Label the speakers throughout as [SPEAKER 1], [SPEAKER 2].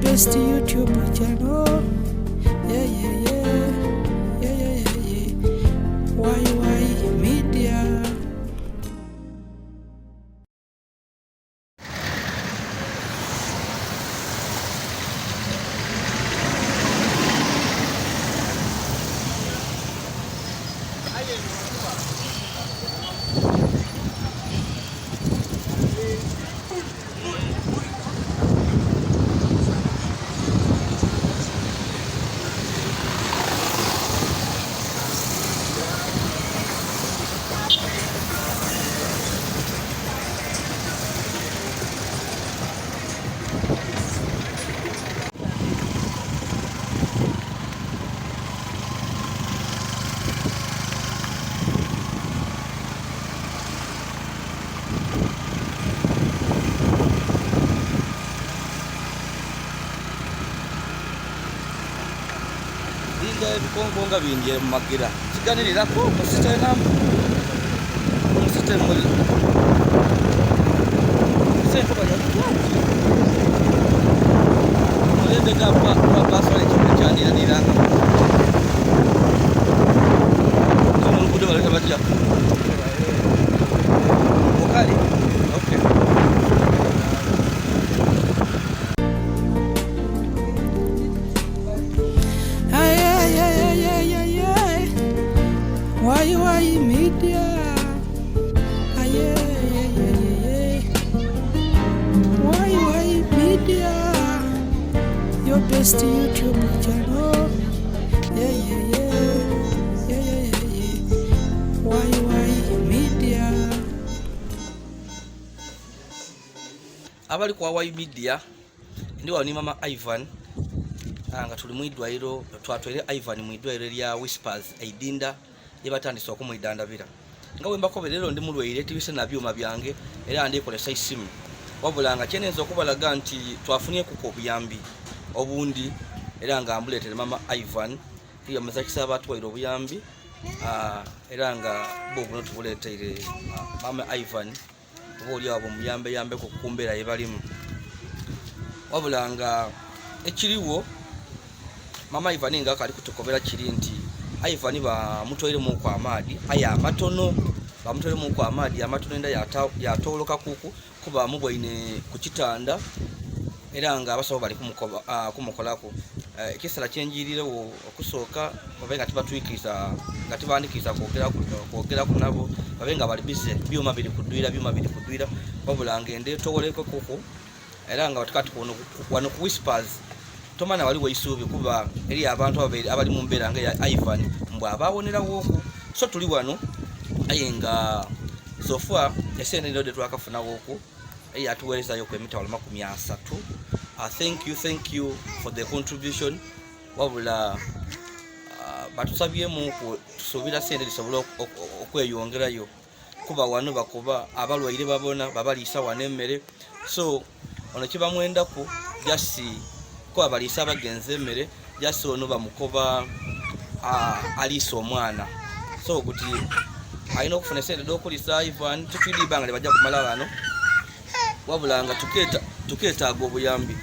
[SPEAKER 1] best YouTube channel. Yeah. Why media.
[SPEAKER 2] Kongo bingiye mu magira kiganirirako umusitemu sente mulende gapa paswale kimwe cyanirira sono Olubuto baleta batya okali okay.
[SPEAKER 1] Why media? Why media? Your best YouTube channel. Yeah. Why media?
[SPEAKER 2] Abali kwa why media ndio ni mama Ivan nga tuli Mudwaliro twatwere Ivan Mudwaliro lya Whispers aidinda yebatandise okumwidandabira nga wemba koberero ndi mulwaire tibise na byuma byange era ndikolesa isimu wabula nga kyenenza okubalaga nti twafunye kuko obuyambi obundi era nga ambuletere mama Ivan iyo Muzakisaba atwalidwa obuyambi era nga bobuno tubuletere mama Ivan tubuli abo muyambe yambe kukumbera yebalimu wabula nga ekiriwo mama Ivan nga kali kutukobera kiri nti Ivan ba mutwere mu kwa amadi aya amatono ba mutwere mu kwa amadi amatono nda yatoloka kuku kuba mubwaine ku kitanda era nga abasawo bali kumukolako ekisala kyenjirire okusoka babenga tibatwikiza nga tibandikiza kwogera ku nabo babenga bali bise byuma bili kudwira wabula ngende togoleko kuku era nga batukati wano ku Whispers tomana wali waisubi kuba eri abantu abali mu mbera nga Ivan mbwa abawonera woku so tuli wano ayenga zofwa esene ndode twakafuna woku atuweza yo kwemita wala 300 thank you for the contribution wabula batusabye mu tusobira sente lisobola okweyongerayo kuba wano bakuba abalwaire babona babalisa wanemmere so ono kiba mwenda ku jasi kwa balisa bagenze emmere jasi ono bamukoba alisa omwana so kuti ayina okufuna sente dokulisa Ivan tutwidi banga bajja kumala bano wabula nga tuketaaga obuyambi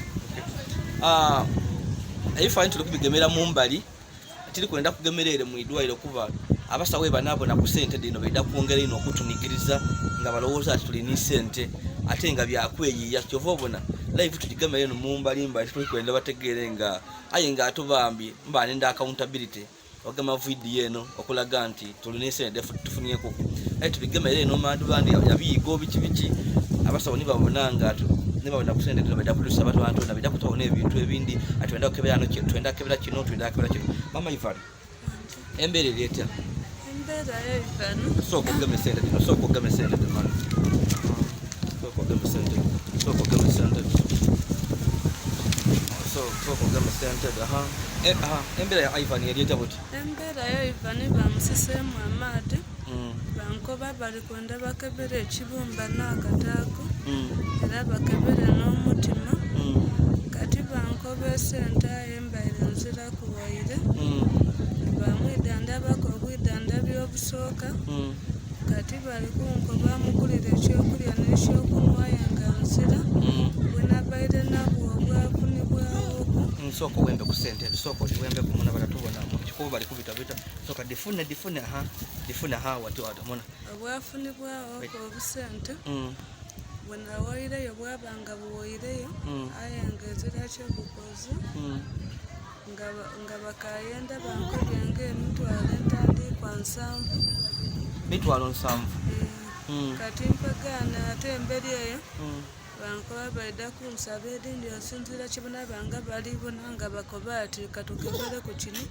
[SPEAKER 2] Ivan tuli kubigemera mu mbali tiri kwenda kugemerere mu Mudwaliro kuba abasawe banabo na ku sente dino beda kuongera ino okutunigiriza nga balowooza ati tuli ni sente ate nga byakweyiya kyovobona live tuligemere no mu mbali tuli kwenda bategere nga ayenga atubambi mbane nda accountability ogama video eno okulaga nti tuli ni sente tufunye ko tuligemere no mandu bandi yabigo bichi abasawo ni babonanga nibabona kusende dino beda kulusa abantu na beda kutona ebintu ebindi atwenda kukebera no twenda kebera kino mama Ivan embera leta
[SPEAKER 3] embera Ivan
[SPEAKER 2] so kugame sente dino so kugame sente dino so kugame sente embera Ivan leta boti
[SPEAKER 3] embera Ivan bamusisemu amade bankoba bali kwenda bakebera ekibumba n'akataako era bakebere n'omutima kati bankoba esente embaire nzira kuwaire bamwidandabako obwidanda by'obusooka kati bali kunkoba mugulira ekyokulya n'ekyokunwa yenga nzira bwe nabaire nabwo obwafunibwawo
[SPEAKER 2] soko wembe ku sente soko wembe ku muna batatubona mu kikubu bali kubita bita soka difune ha watu muna
[SPEAKER 3] obwafunibwa oko obusente bwana wayireyo bwabanga buwayireyo ayangezera kyo bukoze nga bakayenda bankojenga emitwalo entandikwa 7
[SPEAKER 2] mitwalo 7
[SPEAKER 3] kati mpagana ate embera eyo bankoba baida kunsaba edindi osinzira kibona banga bali bona nga bakoba ati katukebere ku kino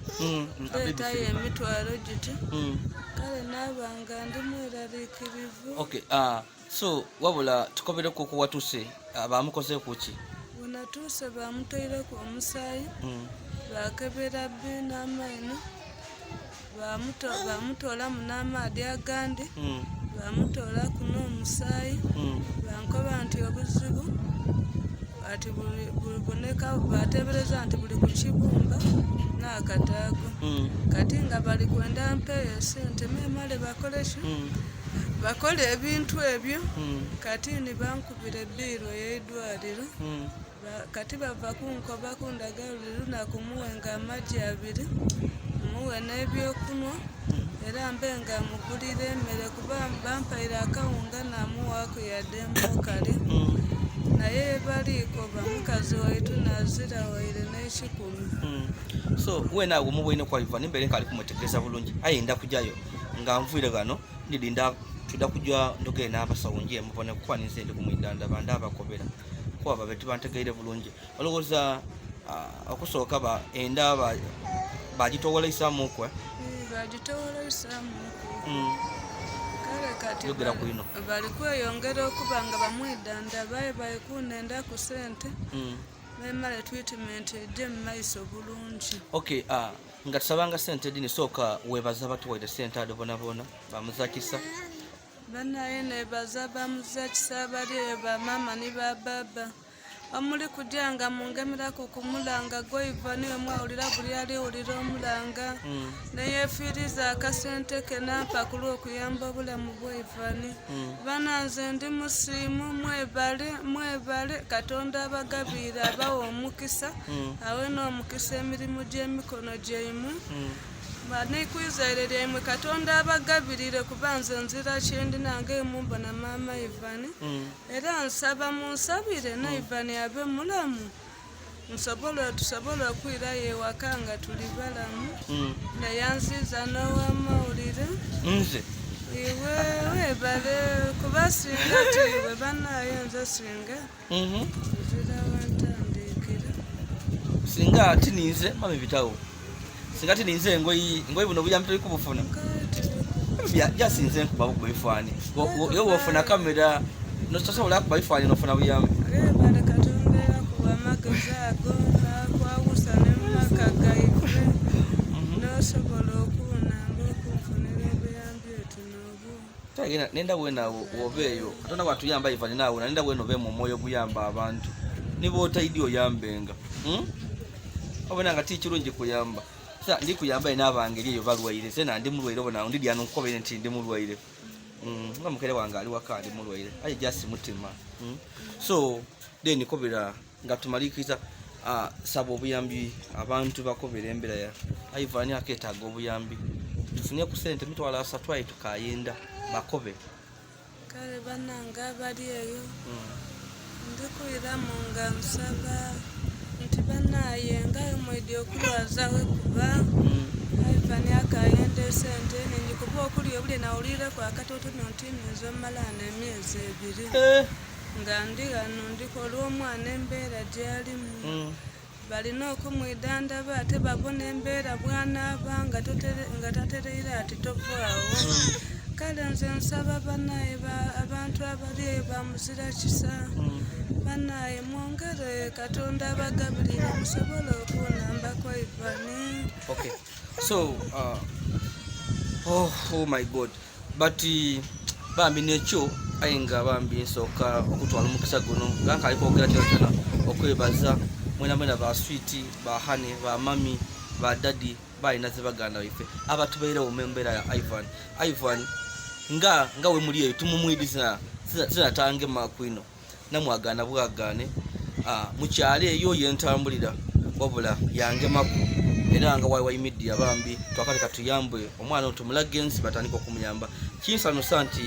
[SPEAKER 3] letayo emitwalo giti kale nabanga ndi mwiraliikirivu.
[SPEAKER 2] Okay, so wabula tukobere kuko watuse abamukoze kuki
[SPEAKER 3] bunatuse bamutoire ku omusaayi bakebera bina amaino bamutola munamaadi agandi bamutola kuno omusaayi bankoba nti obuzibu ati buliboneka batebereza nti buli ku kibumba n'akataago kati nga bali kwenda mpeeyo sente memale bakoleki bakole ebintu ebyo kati ni bankubira ebbiiro y'eddwaliro kati bava kunkoba kundagala buli lunaku muwenga amagi 2 muwe n'ebyokunwa era mbe nga mugulira emmere kuba bampaire akawunga namuwaako yaddemu kale naye baliiko bamukazi waitu nazira waire n'ekikumi.
[SPEAKER 2] So wena omubwine kwa Ivan mbere nkali kumutegereza bulungi ayenda kujayo nga nvuire gano ndidinda tuda kujwa ndoge n'abasawo nje mubone kukwaniza ndi kumwidanda banda abakobera kwa babetu bantegeire bulungi ologoza okusooka ba enda bagitowola isamu kwa
[SPEAKER 3] bagitowola isamu kale kati
[SPEAKER 2] yogera kuino
[SPEAKER 3] bali kweyongera okubanga bamwidanda baye kunenda ku sente memale treatment ejje mu maiso bulungi.
[SPEAKER 2] Okay, nga tusabanga sente dini soka webaza batuwaire sente adobona bona bamuzakisa
[SPEAKER 3] banaye nebaza bamuzakisa bali bamama ni bababa omuli kujanga mungemirako kumulanga goiva niwe mwawulira buli ali ulira omulanga neyefiriza akasente ke nampa ku lw'okuyamba obulamu bwaivani bananze ndi musiimu mwebale katonda abagabira abawa omukisa awe n'omukisa emirimu gy'emikono gyeimu banikwizaire lyemwe katonda abagabirire kubanza nzira kyendi nange mumbona mama Ivan era nsaba munsabire na Ivan abe mulamu tusobola okwirayo ewaka nga tuli balamu nayanziza n'owamawulire
[SPEAKER 2] nze
[SPEAKER 3] iwe webale kuba singa tiwe banaye nze singa nzira wantandikira
[SPEAKER 2] singa ati ninze mami bitawo singati ninze ngoyi buno buyambi tuli kubufuna jasinze nkuba bugwifani yo wofuna kamera no tasobola kuba ifani nofuna buyambi
[SPEAKER 3] bale katondera kuba magazago kwawusa n'emaka gaife nosobola okunamba okufunira obuyambi etunobu
[SPEAKER 2] tagina nenda wena wobeyo katonda watuyamba Ivan nawe nenda wena obe mu moyo guyamba abantu nibo otaidi oyambenga obona nga tikirungi kuyamba sa ndi kuyamba ina abange liyo balwaire sena ndi mulwaire bona ndi dyano nkobere nti ndi mulwaire nga mukere wange ali wakandi mulwaire ayi just mutima so then kobera nga tumalikiza sabo obuyambi abantu bakobera embera ya Ivan aketaga obuyambi tufunye ku sente mitwala 3 tukayenda bakobe
[SPEAKER 3] kale bananga bali eyo ndikuira munga nsaba nti banaye ngayo mwedi okulwaza we kuba Ivan akayenda sente ningi kuba okuli obule nawulire kwa katoto nontinzo malana emyezi 2 nga ndi gano ndikola omwana embera gyalimu balina okumwidanda bate babona embera bwana banga tatereira ati tovaawo kale nze nsaba banaye abantu abali bamuzira kisa banaye mwongere katonda abagabirire musobola okunamba kwa Ivan.
[SPEAKER 2] Okay, so oh my god but bambi nekyo ayinga bambi nsoka okutwala omukisa guno ganka alikwogera kyona okwebaza mwena ba sweet ba honey ba mami ba daddy bayina zebaganda ife abatubeera omembera ya Ivan nga we muri eyo tumumwidiza zinatange makwino namwagana bwagane mukyale eyo yentambulira wabula yangemaku era nga YY Media bambi twakale katuyambwe omwana otumulage ensi batandika okumuyamba kinsanusa nti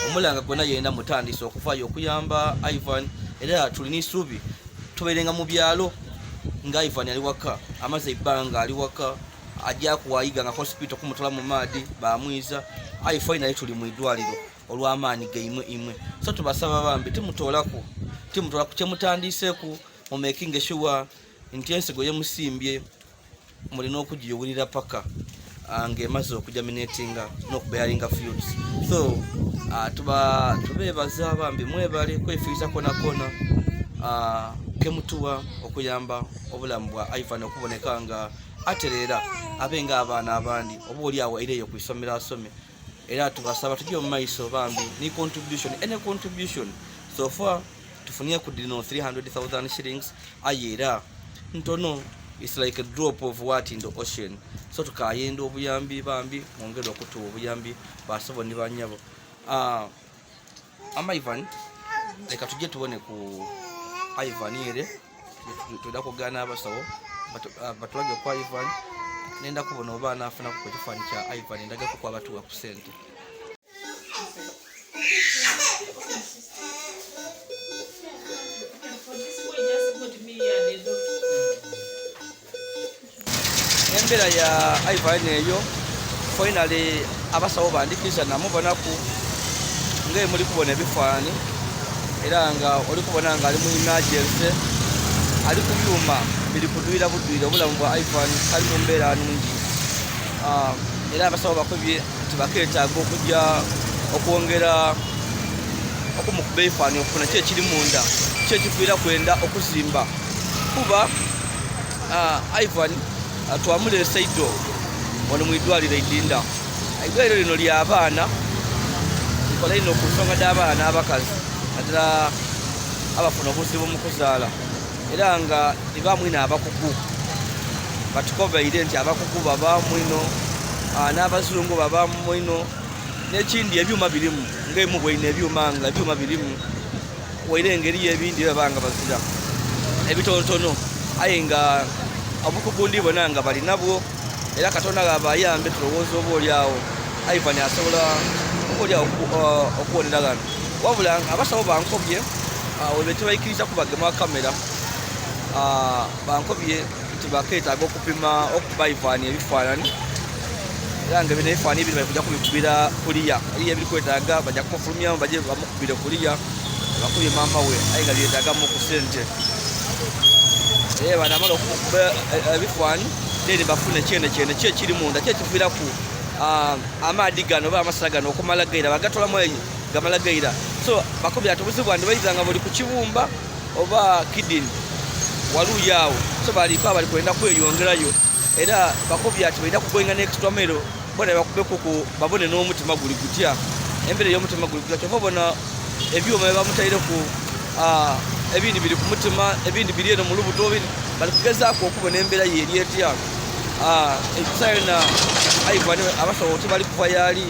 [SPEAKER 2] omulanga gwena yenda mutandise okufaayo okuyamba Ivan era tulina isuubi tubeerenga mu byalo nga Ivan ali waka amaze ebbanga ali waka ajja kuwayiga nga hospital kumutwala mu maadi bamwiza finally tuli mu idwaliro olw'amaanyi geimwe so tubasaba bambi timutoolako kyemutandiseeku mu making sure nti ensigo yemusimbye mulina okugiyuwulira paka ng'emaze okujaminatinga n'okubearinga fruits so tubeebaza bambi mwebale kwefiisa kona kemutuwa okuyamba obulamu bwa Ivan okuboneka nga atereera abenga abaana abandi oba oli awo ireyo ku isomero asome era tubasaba tujye mu maiso bambi ni contribution any contribution so far tufunye ku dino 300,000 shillings ayera ntono it's like a drop of water in the ocean so tukayenda obuyambi bambi mwongere okutuwa obuyambi basobo ni banyabo Ivan leka tujye tubone ku Ivan yere tudakugana abasawo batulage kwa Ivan nenda kubona obana afuna ku kifani kya Ivan ndaga ku abatuwa ku sente embera ya Ivan eyo finally abasawo bandikisha namubonaku nge muri kubona ebifaani era nga oli kubona nga ali mu emergency ali ku byuma bili kudwira budwira obulamu bwa Ivan kali mu mbeera nungi era abasawo bakubye tibakeetaaga okujja okwongera okumukuba ebifaani okufuna ki ekiri munda ki ekiviira kwenda okuzimba kuba Ivan twamuleesa iddo wano mu idwaliro eidinda eddwaliro lino ly'abaana likola lino ku nsonga d'abaana abakazi naddala abafuna obuzibu mu kuzaala era nga tebamwina abakugu batukobaire nti abakugu babamwino n'abazungu babamwino n'ekindi ebyuma birimu ng'emu bweyina ebyuma nga ebyuma birimu waire engeri y'ebindi babanga bazira ebitonotono aye nga obukugu ndibona nga bali nabwo era Katonda abayambe tulowooza oba oliawo Ivan asobola okolyawo okuwonera gano wabula abasawo bankobye webe tebayikiriza kubagema kamera bankobye nti bakeetaaga okupima okuba Ivan ebifaananyi era nga bino ebifaananyi ebiri bali kujja kubikubira kuliya eriyo ebiri kwetaaga bajja kumufulumyamu bajje bamukubire kuliya bakubye maama we aye nga lyetaagamu ku sente banamala okumukuba ebifaananyi then bafune kyene ki ekiri munda ki ekiviiraku amaadi gano oba amasala gano okumala gaira bagatolamu eyo gamala gaira so bakubye ati obuzibu bwandi bayiza nga buli ku kibumba oba kidini waluuyi awo so baliko abali kwenda kweyongerayo era bakubye ati balina kugoyinga n'extra mero bona bakubekuku babone n'omutima guli gutya embera ey'omutima guli gutya kyova bona ebyuma bebamutaireku ebindi biri ku mutima ebindi biri eno mu lubuto bali kugezaako okubona embeera yeeri etya ekisa yona Ivan abasawo tebali kuva yaali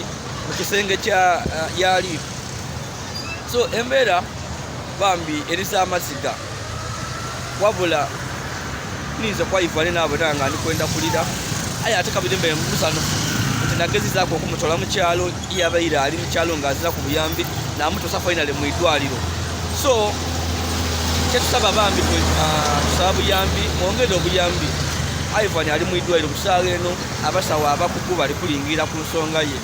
[SPEAKER 2] mu kisenge kya yaali so embeera bambi erisa amasiga wabula ninza kwa Ivan n'abona nga ndikwenda kulira aye ate kabirembe musanufu nti nagezizaako okumutwala mu kyalo yabaire ali mu kyalo ng'azira ku buyambi n'amutuusa finally mu idwaliro so kyetusaba bambi tusaba buyambi mwongere obuyambi Ivan ali mu idwaliro kusaaga eno abasawo abakugu bali kulingira ku nsonga ye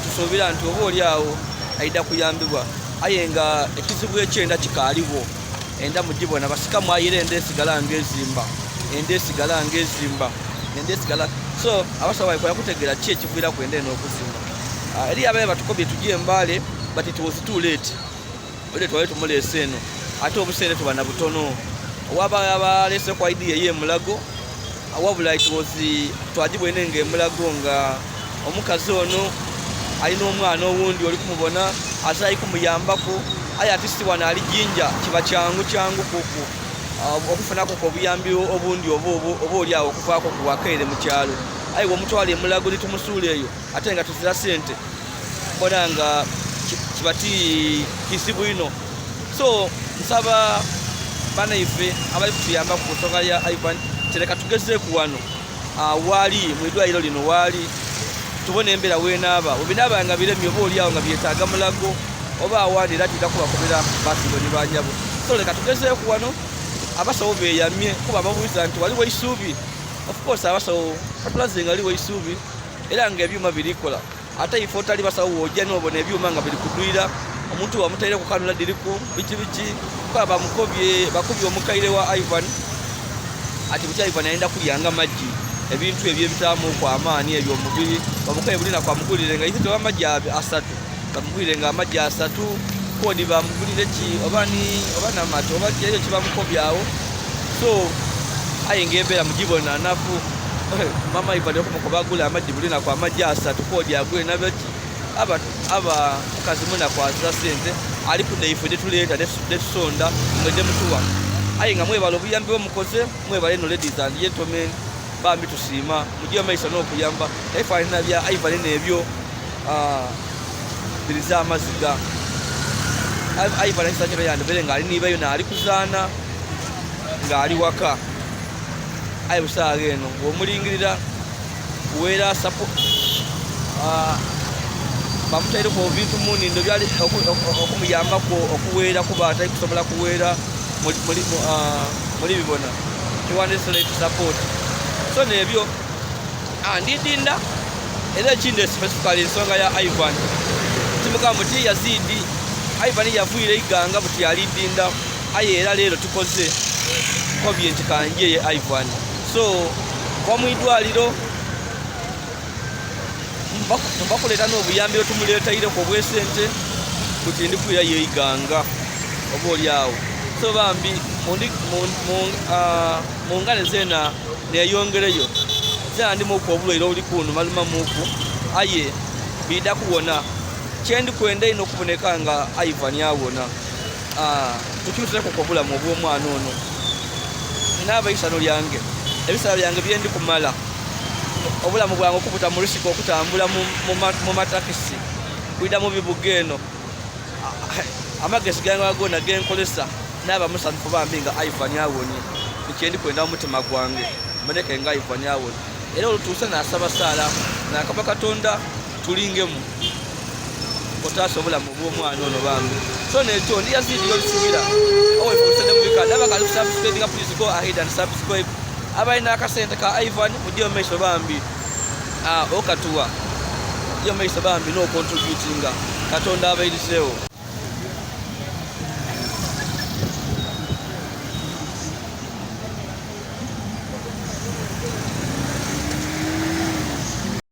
[SPEAKER 2] tusuubira nti oba oliawo aida kuyambibwa aye nga ekizibu ekyenda kikaaliwo enda mugibona basikamu ayira enda esigala ng'ezimba so abasawo balikola kutegeera ki ekiviira kwenda eno okuzimba eri abaye batukobye tujye embaale but it was too late ole twali tumuleese eno ate obusente tubana butono owaba abalese kwa idea y'emulago wabula twagibwene ng'emulago nga omukazi ono alina omwana owundi oli kumubona asayi kumuyambako aye ati si wano ali jinja kiba kyangu kuku okufunako ku obuyambi obundi oba oliawo okuvaako ku wakaire mu kyalo aye womutwala emulago litumusuula eyo ate nga tuzira sente mbona nga kiba kizibu ino so nsaba bana ife abali kutuyamba ku nsonga ya Ivan tereka tugezeeku wano wali mu ddwaliro lino wali tubona embera wenaaba obinaaba nga biremye oba oliawo nga byetaaga mulago oba awandi era tujja kubakobera basibo ne banyabo. So leka tugezeeku wano abasawo beeyamye kuba babuuza nti waliwo isuubi. Of course abasawo batulaze nga waliwo isuubi era ng'ebyuma birikola ate ife otali basawo wojja n'obona ebyuma nga biri kudwira omuntu wamutaire ku kanula diriku biki kuba bakubye omukaire wa Ivan ati buti Ivan ayenda kulyanga maggi ebintu ebyebitaamu kwa amaani ebyomubiri bamukaire bulina kwamugulire nga yitwa amaggi asatu bamugulire nga amaggi asatu kodi bamugulire ki obana mato oba kyeyo kibamukobyawo. So ayinga embera mugibona nafu mama Ivan yokumukobagula amaggi bulina kwa amaggi asatu kodi agule nabeki aba kazimuna kwa sente ali ku neifu detuleeta detusonda ngende mutuwa ayinga mwebalo obuyambi omukoze mwebale no ladies and gentlemen bambi tusiima mugiye maiso n'okuyamba efaanana bya Ivan n'ebyo biriza amaziga Ivan ayisakira yandebere nga ali nibayo naali kuzaana ng'ali waka ayibusaaga eno omulingirira kuweera support bamutaire ku bintu munindo byali okumuyambako okuweera kuba atali kusobola kuweera muli bibona kiwandesole support. So nebyo ndidinda era ekindi specifically ensonga ya Ivan kimugamba muti Yazid Ivan yavuire iganga buti alidinda aye era leero tukoze kobye nti kanje ye Ivan. So kwa Mudwaliro mbakuleta n'obuyambi otumuleetaire ku bwesente kuti ndikwira yeiganga oba oliawo. So bambi mungane zena neyongereyo zena ndimuku obulwaire obuli kuno maluma muku aye bida kuwona kyendi kwenda ino okuboneka nga Ivan yawona tukyutireko ku bulamu obw'omwana ono naaba isano lyange ebisala byange byendi kumala obulamu bwange okubuta mu risiko okutambula mu matakisi kwida mu bibuga eno amagezi gange agona genkolesa naaba musanfu bambi nga Ivan yawonye nikyendi kwenda omutima gwange mboneke nga Ivan yawonye era olutuuse nasaba saala nakaba Katonda tulingemu otaasa obulamu bw'omwana ono bambi. So nekyo ndi Yazid Yolisigira owefusede mubikanda abakali kusubscribinga please go ahead and subscribe abalina akasente ka Ivan mujje mumaiso bambi okatuwa yo maiso bambi no contributinga Katonda abairiseewo.